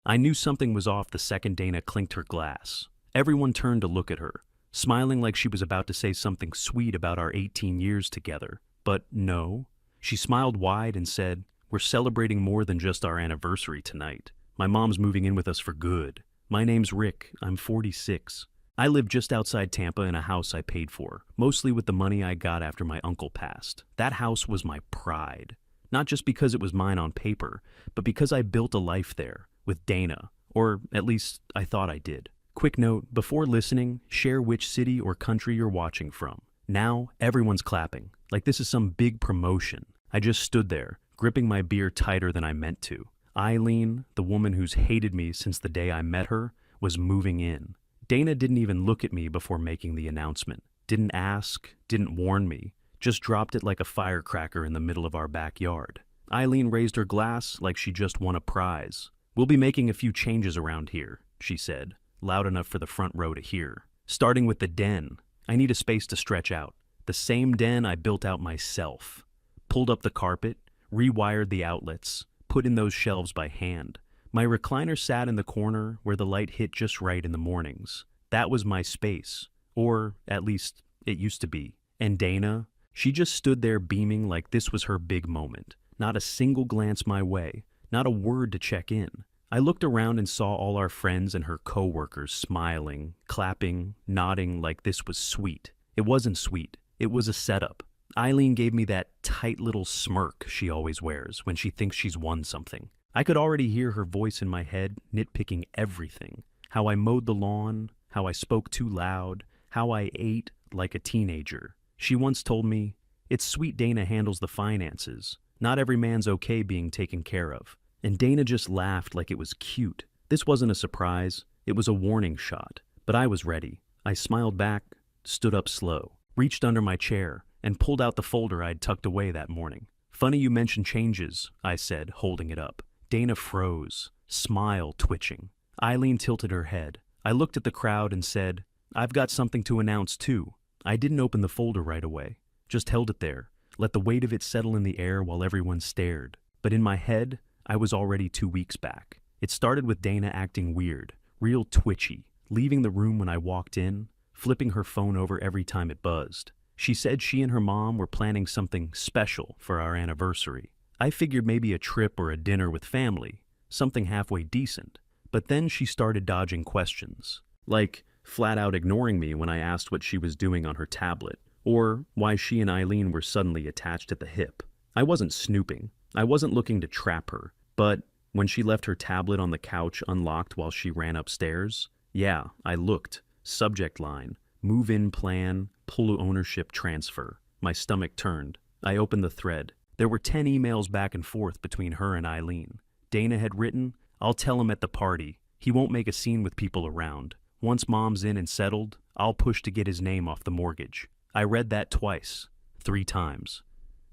I knew something was off the second Dana clinked her glass. Everyone turned to look at her, smiling like she was about to say something sweet about our 18 years together. But no. She smiled wide and said, "We're celebrating more than just our anniversary tonight. My mom's moving in with us for good. My name's Rick. I'm 46. I live just outside Tampa in a house I paid for, mostly with the money I got after my uncle passed. That house was my pride. Not just because it was mine on paper, but because I built a life there, with Dana. Or at least I thought I did. Quick note, before listening, share which city or country you're watching from. Now, everyone's clapping, like this is some big promotion. I just stood there, gripping my beer tighter than I meant to. Eileen, the woman who's hated me since the day I met her, was moving in. Dana didn't even look at me before making the announcement. Didn't ask, didn't warn me, just dropped it like a firecracker in the middle of our backyard. Eileen raised her glass like she just won a prize. "We'll be making a few changes around here," she said, loud enough for the front row to hear. "Starting with the den. I need a space to stretch out. The same den I built out myself. Pulled up the carpet, rewired the outlets, put in those shelves by hand. My recliner sat in the corner where the light hit just right in the mornings. That was my space. Or, at least, it used to be. And Dana, she just stood there beaming like this was her big moment. Not a single glance my way, not a word to check in. I looked around and saw all our friends and her co-workers smiling, clapping, nodding like this was sweet. It wasn't sweet. It was a setup. Eileen gave me that tight little smirk she always wears when she thinks she's won something. I could already hear her voice in my head nitpicking everything. How I mowed the lawn, how I spoke too loud, how I ate like a teenager. She once told me, "It's sweet Dana handles the finances. Not every man's okay being taken care of." And Dana just laughed like it was cute. This wasn't a surprise. It was a warning shot. But I was ready. I smiled back, stood up slow, reached under my chair, and pulled out the folder I'd tucked away that morning. "Funny you mention changes," I said, holding it up. Dana froze, smile twitching. Eileen tilted her head. I looked at the crowd and said, "I've got something to announce too." I didn't open the folder right away, just held it there, let the weight of it settle in the air while everyone stared. But in my head, I was already 2 weeks back. It started with Dana acting weird, real twitchy, leaving the room when I walked in, flipping her phone over every time it buzzed. She said she and her mom were planning something special for our anniversary. I figured maybe a trip or a dinner with family, something halfway decent. But then she started dodging questions, like flat out ignoring me when I asked what she was doing on her tablet, or why she and Eileen were suddenly attached at the hip. I wasn't snooping. I wasn't looking to trap her. But when she left her tablet on the couch unlocked while she ran upstairs, yeah, I looked. Subject line, move-in plan, pull ownership transfer. My stomach turned. I opened the thread. There were 10 emails back and forth between her and Eileen. Dana had written, "I'll tell him at the party. He won't make a scene with people around. Once Mom's in and settled, I'll push to get his name off the mortgage." I read that twice, 3 times.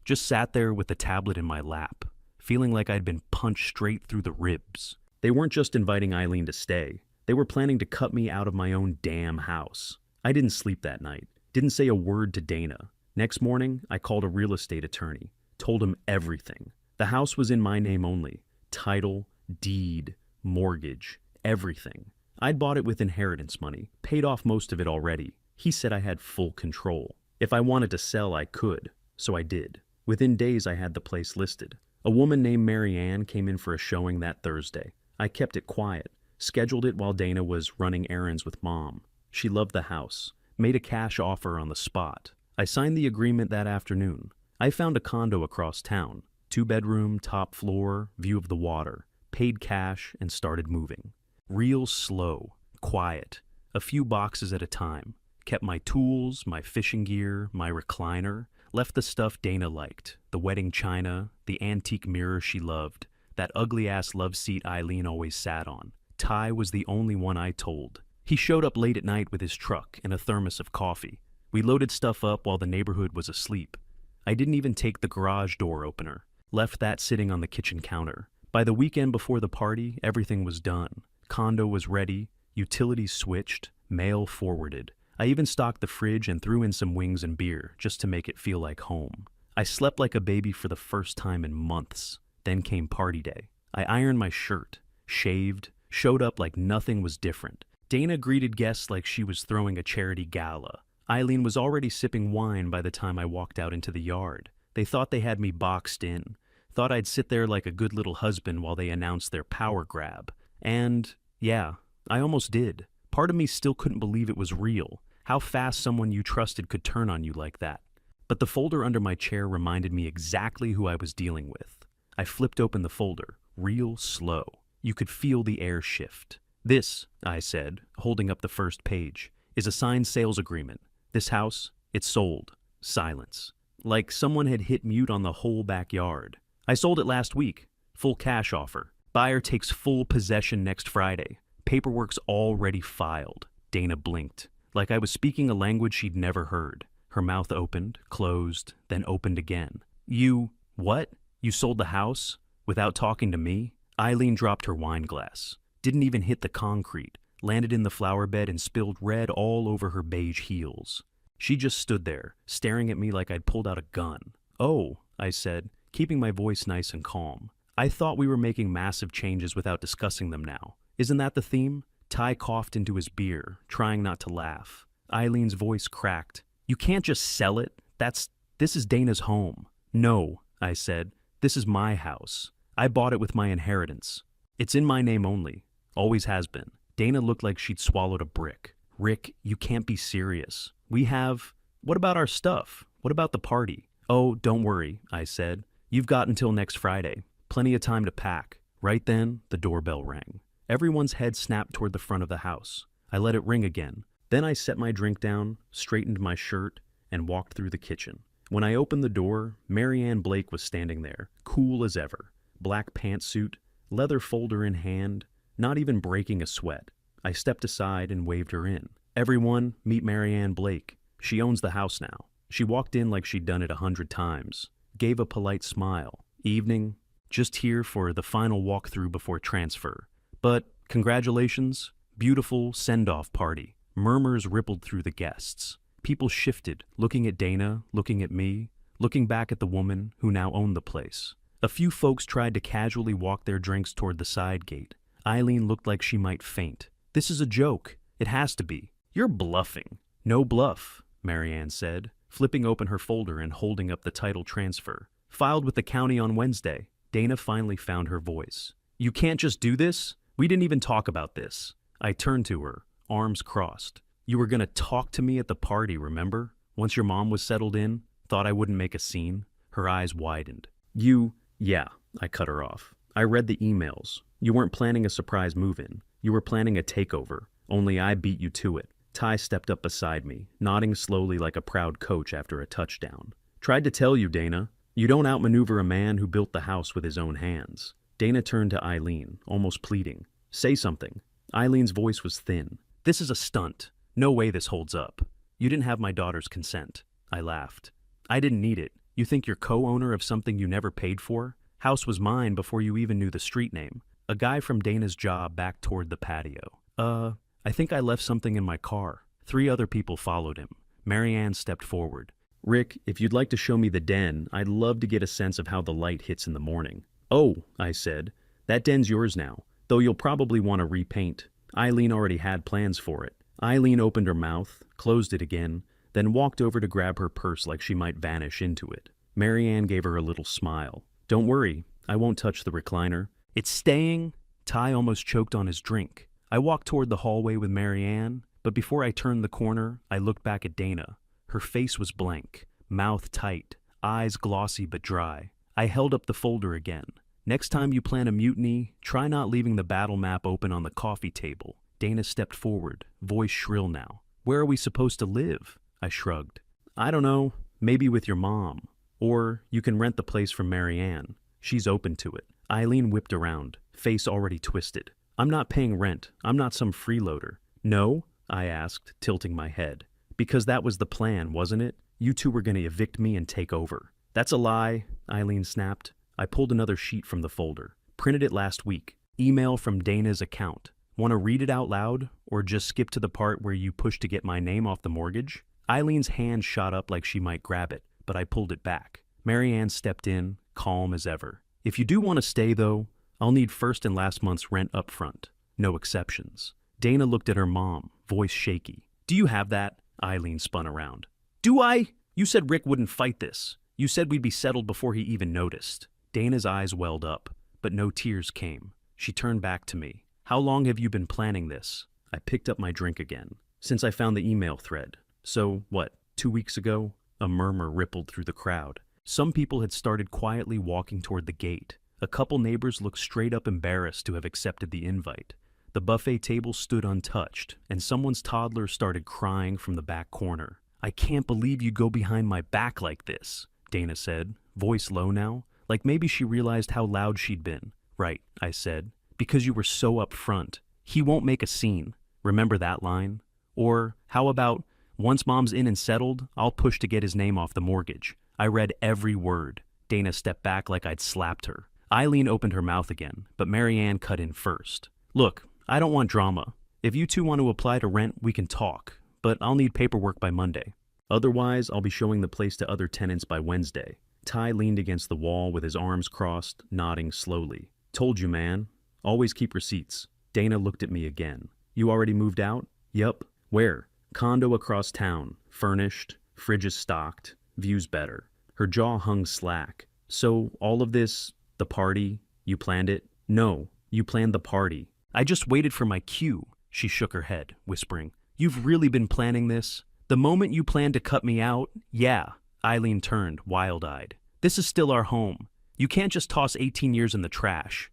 Just sat there with the tablet in my lap, feeling like I'd been punched straight through the ribs. They weren't just inviting Eileen to stay. They were planning to cut me out of my own damn house. I didn't sleep that night. Didn't say a word to Dana. Next morning, I called a real estate attorney. Told him everything. The house was in my name only. Title, deed, mortgage, everything. I'd bought it with inheritance money, paid off most of it already. He said I had full control. If I wanted to sell, I could. So I did. Within days, I had the place listed. A woman named Mary Ann came in for a showing that Thursday. I kept it quiet. Scheduled it while Dana was running errands with Mom. She loved the house. Made a cash offer on the spot. I signed the agreement that afternoon. I found a condo across town. 2-bedroom, top floor, view of the water. Paid cash and started moving. Real slow, quiet. A few boxes at a time. Kept my tools, my fishing gear, my recliner. Left the stuff Dana liked. The wedding china, the antique mirror she loved. That ugly-ass love seat Eileen always sat on. Ty was the only one I told. He showed up late at night with his truck and a thermos of coffee. We loaded stuff up while the neighborhood was asleep. I didn't even take the garage door opener. Left that sitting on the kitchen counter. By the weekend before the party, everything was done. Condo was ready, utilities switched, mail forwarded. I even stocked the fridge and threw in some wings and beer just to make it feel like home. I slept like a baby for the first time in months. Then came party day. I ironed my shirt, shaved, showed up like nothing was different. Dana greeted guests like she was throwing a charity gala. Eileen was already sipping wine by the time I walked out into the yard. They thought they had me boxed in. Thought I'd sit there like a good little husband while they announced their power grab. And, yeah, I almost did. Part of me still couldn't believe it was real. How fast someone you trusted could turn on you like that. But the folder under my chair reminded me exactly who I was dealing with. I flipped open the folder, real slow. You could feel the air shift. This, I said, holding up the first page, is a signed sales agreement. This house, it's sold. Silence. Like someone had hit mute on the whole backyard. I sold it last week. Full cash offer. Buyer takes full possession next Friday. Paperwork's already filed. Dana blinked, like I was speaking a language she'd never heard. Her mouth opened, closed, then opened again. You, what? You sold the house? Without talking to me? Eileen dropped her wine glass. Didn't even hit the concrete. Landed in the flower bed and spilled red all over her beige heels. She just stood there, staring at me like I'd pulled out a gun. Oh, I said, keeping my voice nice and calm. I thought we were making massive changes without discussing them now. Isn't that the theme? Ty coughed into his beer, trying not to laugh. Eileen's voice cracked. You can't just sell it. This is Dana's home. No, I said. This is my house. I bought it with my inheritance. It's in my name only. Always has been. Dana looked like she'd swallowed a brick. Rick, you can't be serious. What about our stuff? What about the party? Oh, don't worry, I said. You've got until next Friday. Plenty of time to pack. Right then, the doorbell rang. Everyone's head snapped toward the front of the house. I let it ring again. Then I set my drink down, straightened my shirt, and walked through the kitchen. When I opened the door, Marianne Blake was standing there, cool as ever. Black pantsuit, leather folder in hand, not even breaking a sweat. I stepped aside and waved her in. Everyone, meet Marianne Blake. She owns the house now. She walked in like she'd done it 100 times. Gave a polite smile. Evening. Just here for the final walkthrough before transfer. But, congratulations. Beautiful send-off party. Murmurs rippled through the guests. People shifted, looking at Dana, looking at me, looking back at the woman who now owned the place. A few folks tried to casually walk their drinks toward the side gate. Eileen looked like she might faint. This is a joke. It has to be. You're bluffing. No bluff, Marianne said, flipping open her folder and holding up the title transfer. Filed with the county on Wednesday. Dana finally found her voice. You can't just do this? We didn't even talk about this. I turned to her, arms crossed. You were gonna talk to me at the party, remember? Once your mom was settled in, thought I wouldn't make a scene. Her eyes widened. Yeah, I cut her off. I read the emails. You weren't planning a surprise move-in. You were planning a takeover. Only I beat you to it. Ty stepped up beside me, nodding slowly like a proud coach after a touchdown. Tried to tell you, Dana. You don't outmaneuver a man who built the house with his own hands. Dana turned to Eileen, almost pleading. Say something. Eileen's voice was thin. This is a stunt. No way this holds up. You didn't have my daughter's consent. I laughed. I didn't need it. You think you're co-owner of something you never paid for? House was mine before you even knew the street name. A guy from Dana's job backed toward the patio. I think I left something in my car. 3 other people followed him. Marianne stepped forward. Rick, if you'd like to show me the den, I'd love to get a sense of how the light hits in the morning. Oh, I said. That den's yours now, though you'll probably want to repaint. Eileen already had plans for it. Eileen opened her mouth, closed it again, then walked over to grab her purse like she might vanish into it. Marianne gave her a little smile. Don't worry, I won't touch the recliner. It's staying. Ty almost choked on his drink. I walked toward the hallway with Marianne, but before I turned the corner, I looked back at Dana. Her face was blank, mouth tight, eyes glossy but dry. I held up the folder again. Next time you plan a mutiny, try not leaving the battle map open on the coffee table. Dana stepped forward, voice shrill now. Where are we supposed to live? I shrugged. I don't know, maybe with your mom. Or you can rent the place from Marianne. She's open to it. Eileen whipped around, face already twisted. I'm not paying rent. I'm not some freeloader. No? I asked, tilting my head. Because that was the plan, wasn't it? You two were going to evict me and take over. That's a lie, Eileen snapped. I pulled another sheet from the folder. Printed it last week. Email from Dana's account. Want to read it out loud? Or just skip to the part where you pushed to get my name off the mortgage? Eileen's hand shot up like she might grab it, but I pulled it back. Marianne stepped in, calm as ever. If you do want to stay, though, I'll need first and last month's rent up front. no exceptions. Dana looked at her mom, voice shaky. Do you have that? Eileen spun around. Do I? You said Rick wouldn't fight this. You said we'd be settled before he even noticed. Dana's eyes welled up, but no tears came. She turned back to me. How long have you been planning this? I picked up my drink again. Since I found the email thread. So, what, 2 weeks ago? A murmur rippled through the crowd. Some people had started quietly walking toward the gate. A couple neighbors looked straight up embarrassed to have accepted the invite. The buffet table stood untouched, and someone's toddler started crying from the back corner. I can't believe you go behind my back like this, Dana said, voice low now, like maybe she realized how loud she'd been. Right, I said, because you were so upfront. He won't make a scene. Remember that line? Or how about, once Mom's in and settled, I'll push to get his name off the mortgage. I read every word. Dana stepped back like I'd slapped her. Eileen opened her mouth again, but Marianne cut in first. Look, I don't want drama. If you two want to apply to rent, we can talk, but I'll need paperwork by Monday. Otherwise, I'll be showing the place to other tenants by Wednesday. Ty leaned against the wall with his arms crossed, nodding slowly. Told you, man. Always keep receipts. Dana looked at me again. You already moved out? Yup. Where? Condo across town. Furnished. Fridges stocked. Views better. Her jaw hung slack. So, all of this, the party, you planned it? No, you planned the party. I just waited for my cue. She shook her head, whispering, You've really been planning this? The moment you planned to cut me out? Yeah. Eileen turned, wild-eyed. This is still our home. You can't just toss 18 years in the trash.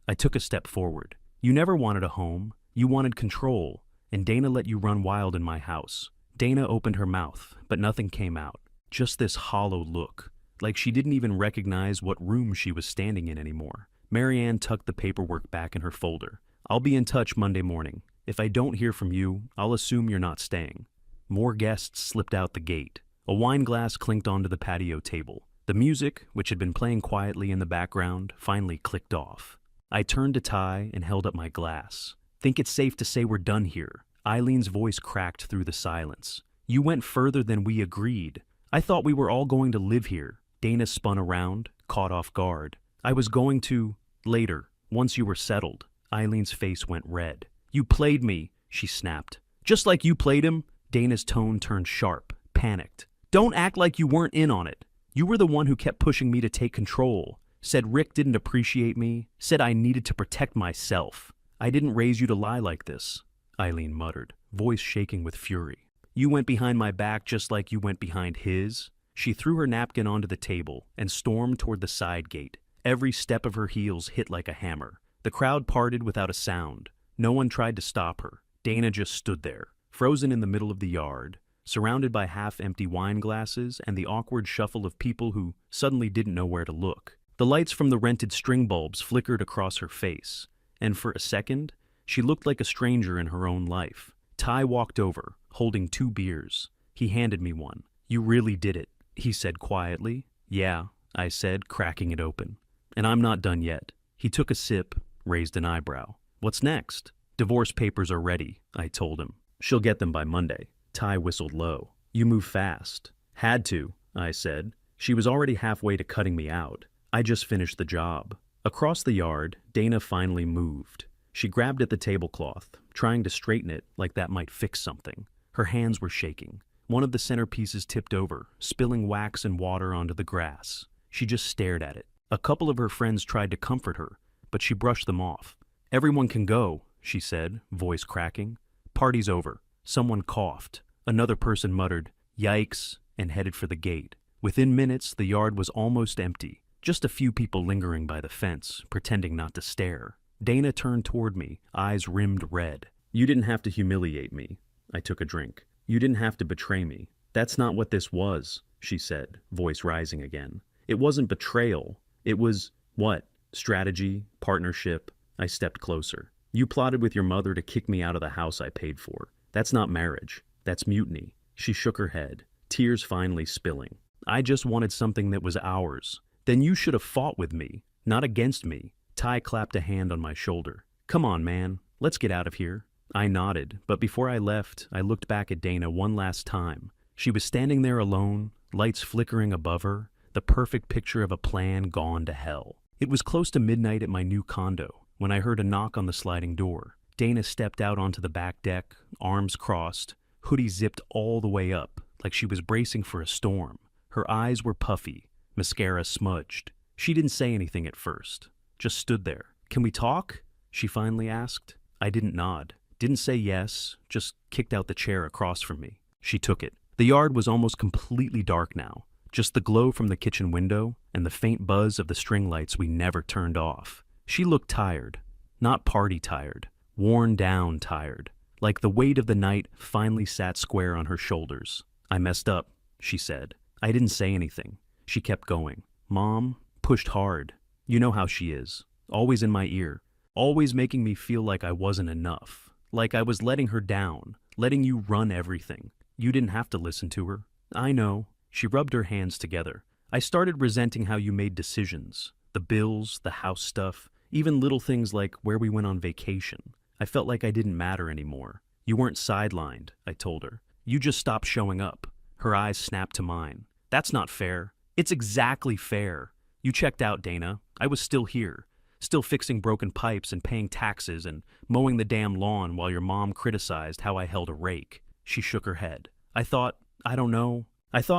I took a step forward. You never wanted a home. You wanted control. And Dana let you run wild in my house. Dana opened her mouth, but nothing came out. Just this hollow look, like she didn't even recognize what room she was standing in anymore. Marianne tucked the paperwork back in her folder. I'll be in touch Monday morning. If I don't hear from you, I'll assume you're not staying. More guests slipped out the gate. A wine glass clinked onto the patio table. The music, which had been playing quietly in the background, finally clicked off. I turned to Ty and held up my glass. Think it's safe to say we're done here. Eileen's voice cracked through the silence. You went further than we agreed. I thought we were all going to live here. Dana spun around, caught off guard. I was going to, later, once you were settled. Eileen's face went red. You played me, she snapped. Just like you played him? Dana's tone turned sharp, panicked. Don't act like you weren't in on it. You were the one who kept pushing me to take control. Said Rick didn't appreciate me. Said I needed to protect myself. I didn't raise you to lie like this, Eileen muttered, voice shaking with fury. You went behind my back just like you went behind his. She threw her napkin onto the table and stormed toward the side gate. Every step of her heels hit like a hammer. The crowd parted without a sound. No one tried to stop her. Dana just stood there, frozen in the middle of the yard, surrounded by half-empty wine glasses and the awkward shuffle of people who suddenly didn't know where to look. The lights from the rented string bulbs flickered across her face, and for a second, she looked like a stranger in her own life. Ty walked over, holding 2 beers. He handed me one. You really did it, he said quietly. Yeah, I said, cracking it open. And I'm not done yet. He took a sip, raised an eyebrow. What's next? Divorce papers are ready, I told him. She'll get them by Monday. Ty whistled low. You move fast. Had to, I said. She was already halfway to cutting me out. I just finished the job. Across the yard, Dana finally moved. She grabbed at the tablecloth, trying to straighten it like that might fix something. Her hands were shaking. One of the centerpieces tipped over, spilling wax and water onto the grass. She just stared at it. A couple of her friends tried to comfort her, but she brushed them off. Everyone can go, she said, voice cracking. Party's over. Someone coughed. Another person muttered, yikes, and headed for the gate. Within minutes, the yard was almost empty. Just a few people lingering by the fence, pretending not to stare. Dana turned toward me, eyes rimmed red. You didn't have to humiliate me. I took a drink. You didn't have to betray me. That's not what this was, she said, voice rising again. It wasn't betrayal. It was, what? Strategy, partnership. I stepped closer. You plotted with your mother to kick me out of the house I paid for. That's not marriage. That's mutiny. She shook her head, tears finally spilling. I just wanted something that was ours. Then you should have fought with me, not against me. Ty clapped a hand on my shoulder. Come on, man. Let's get out of here. I nodded, but before I left, I looked back at Dana one last time. She was standing there alone, lights flickering above her, the perfect picture of a plan gone to hell. It was close to midnight at my new condo when I heard a knock on the sliding door. Dana stepped out onto the back deck, arms crossed, hoodie zipped all the way up, like she was bracing for a storm. Her eyes were puffy, mascara smudged. She didn't say anything at first, just stood there. "Can we talk?" she finally asked. I didn't nod, didn't say yes, just kicked out the chair across from me. She took it. The yard was almost completely dark now, just the glow from the kitchen window and the faint buzz of the string lights we never turned off. She looked tired, not party tired, worn down tired, like the weight of the night finally sat square on her shoulders. "I messed up," she said. I didn't say anything. She kept going. "Mom pushed hard. You know how she is. Always in my ear. Always making me feel like I wasn't enough. Like I was letting her down, letting you run everything. You didn't have to listen to her." "I know." She rubbed her hands together. "I started resenting how you made decisions. The bills, the house stuff, even little things like where we went on vacation. I felt like I didn't matter anymore. You weren't sidelined," I told her. "You just stopped showing up." Her eyes snapped to mine. "That's not fair." "It's exactly fair. You checked out, Dana. I was still here, still fixing broken pipes and paying taxes and mowing the damn lawn while your mom criticized how I held a rake." She shook her head. I thought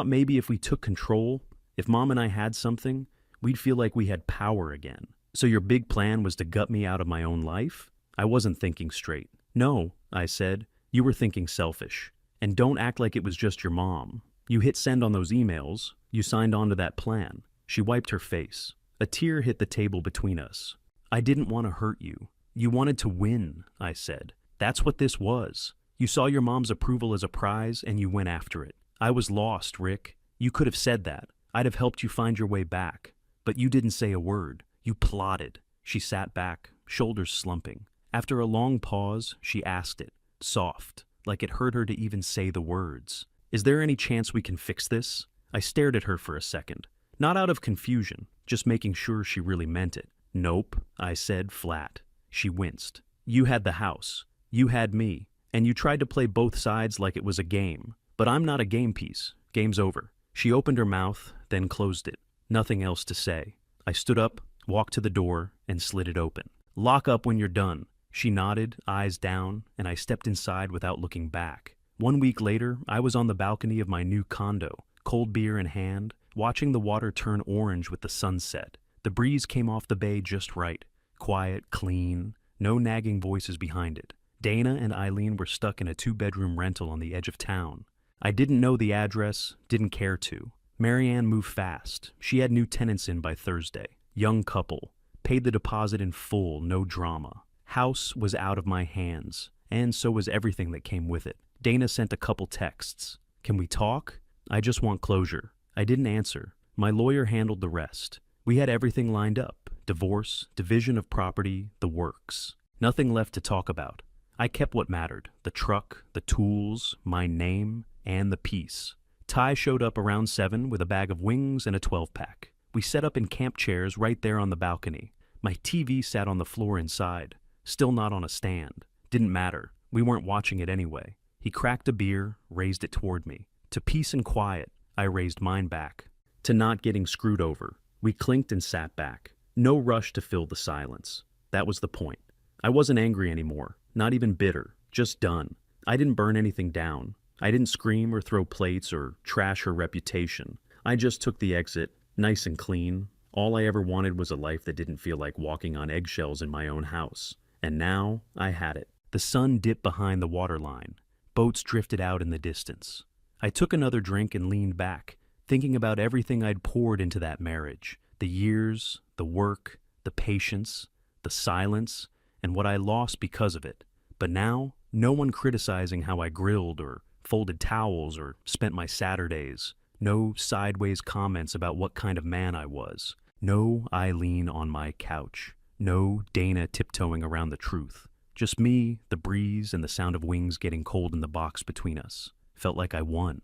maybe if we took control, if Mom and I had something, we'd feel like we had power again." "So your big plan was to gut me out of my own life?" I wasn't thinking straight. "No," I said. "You were thinking selfish. And don't act like it was just your mom. You hit send on those emails. You signed on to that plan." She wiped her face. A tear hit the table between us. "I didn't want to hurt you. You wanted to win," I said. "That's what this was. You saw your mom's approval as a prize and you went after it. I was lost, Rick. You could have said that. I'd have helped you find your way back. But you didn't say a word. You plotted." She sat back, shoulders slumping. After a long pause, she asked it, soft, like it hurt her to even say the words. "Is there any chance we can fix this?" I stared at her for a second. Not out of confusion, just making sure she really meant it. "Nope," I said flat. She winced. "You had the house. You had me. And you tried to play both sides like it was a game. But I'm not a game piece. Game's over." She opened her mouth, then closed it. Nothing else to say. I stood up, walked to the door, and slid it open. "Lock up when you're done." She nodded, eyes down, and I stepped inside without looking back. 1 week later, I was on the balcony of my new condo, cold beer in hand, watching the water turn orange with the sunset. The breeze came off the bay just right. Quiet, clean, no nagging voices behind it. Dana and Eileen were stuck in a 2-bedroom rental on the edge of town. I didn't know the address, didn't care to. Marianne moved fast. She had new tenants in by Thursday. Young couple. Paid the deposit in full, no drama. House was out of my hands, and so was everything that came with it. Dana sent a couple texts. "Can we talk? I just want closure." I didn't answer. My lawyer handled the rest. We had everything lined up. Divorce, division of property, the works. Nothing left to talk about. I kept what mattered. The truck, the tools, my name, and the peace. Ty showed up around 7 with a bag of wings and a 12-pack. We set up in camp chairs right there on the balcony. My TV sat on the floor inside, still not on a stand. Didn't matter. We weren't watching it anyway. He cracked a beer, raised it toward me. To peace and quiet, I raised mine back. To not getting screwed over. We clinked and sat back. No rush to fill the silence. That was the point. I wasn't angry anymore, not even bitter, just done. I didn't burn anything down. I didn't scream or throw plates or trash her reputation. I just took the exit, nice and clean. All I ever wanted was a life that didn't feel like walking on eggshells in my own house. And now I had it. The sun dipped behind the waterline. Boats drifted out in the distance. I took another drink and leaned back, thinking about everything I'd poured into that marriage. The years, the work, the patience, the silence, and what I lost because of it. But now, no one criticizing how I grilled or folded towels or spent my Saturdays. No sideways comments about what kind of man I was. No Eileen on my couch. No Dana tiptoeing around the truth. Just me, the breeze, and the sound of wings getting cold in the box between us. Felt like I won.